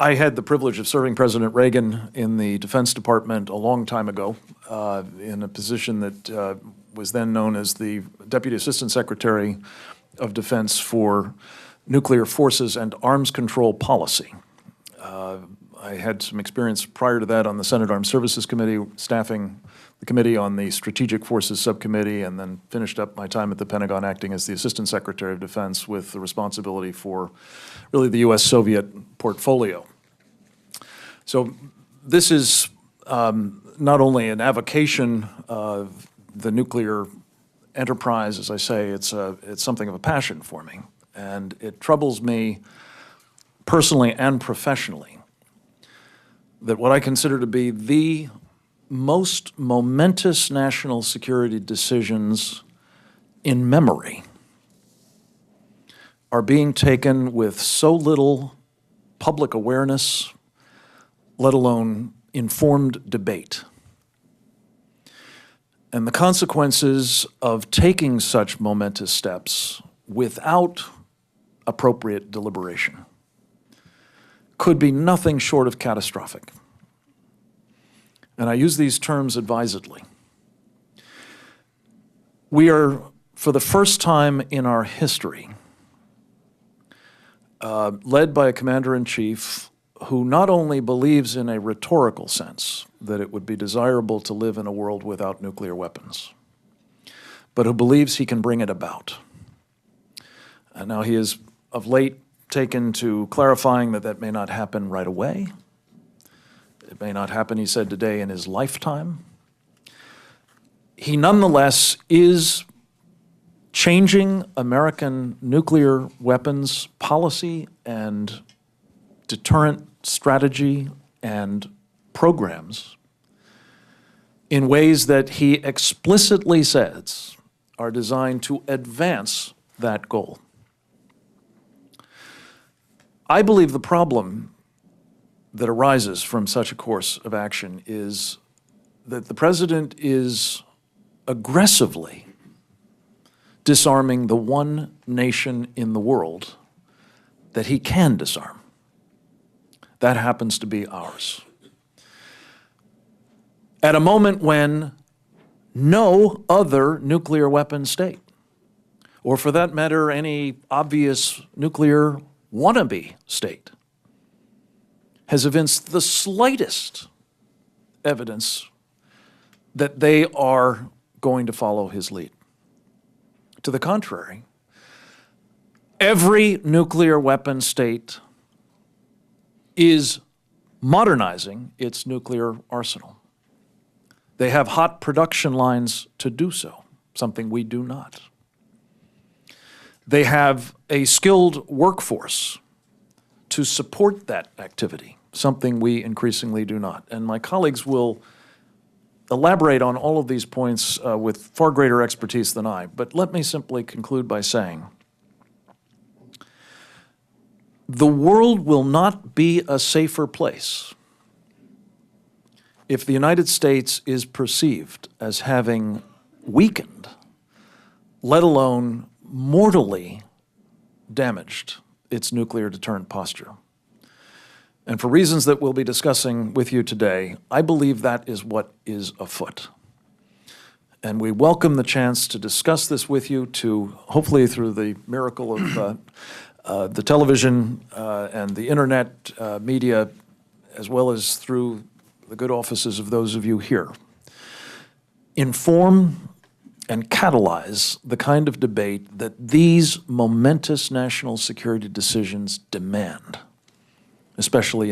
I had the privilege of serving President Reagan in the Defense Department a long time ago in a position that was then known as the Deputy Assistant Secretary of Defense for Nuclear Forces and Arms Control Policy. I had some experience prior to that on the Senate Armed Services Committee, staffing the committee on the Strategic Forces Subcommittee, and then finished up my time at the Pentagon acting as the Assistant Secretary of Defense with the responsibility for really the U.S.-Soviet portfolio. So this is not only an avocation of the nuclear enterprise, as I say, it's something of a passion for me. And it troubles me personally and professionally that what I consider to be the most momentous national security decisions in memory are being taken with so little public awareness, let alone informed debate. And the consequences of taking such momentous steps without appropriate deliberation could be nothing short of catastrophic. And I use these terms advisedly. We are, for the first time in our history, led by a commander-in-chief who not only believes in a rhetorical sense that it would be desirable to live in a world without nuclear weapons, but who believes he can bring it about. And now he is of late taken to clarifying that that may not happen right away. It may not happen, he said today, in his lifetime. He nonetheless is changing American nuclear weapons policy and deterrent strategy and programs in ways that he explicitly says are designed to advance that goal. I believe the problem that arises from such a course of action is that the president is aggressively disarming the one nation in the world that he can disarm. That happens to be ours. At a moment when no other nuclear weapon state, or for that matter, any obvious nuclear wannabe state, has evinced the slightest evidence that they are going to follow his lead. To the contrary, every nuclear weapon state is modernizing its nuclear arsenal. They have hot production lines to do so, something we do not. They have a skilled workforce to support that activity, something we increasingly do not. And my colleagues will elaborate on all of these points with far greater expertise than I, but let me simply conclude by saying the world will not be a safer place if the United States is perceived as having weakened, let alone mortally damaged, its nuclear deterrent posture. And for reasons that we'll be discussing with you today, I believe that is what is afoot. And we welcome the chance to discuss this with you, to hopefully through the miracle of the television and the internet media, as well as through the good offices of those of you here, inform and catalyze the kind of debate that these momentous national security decisions demand, especially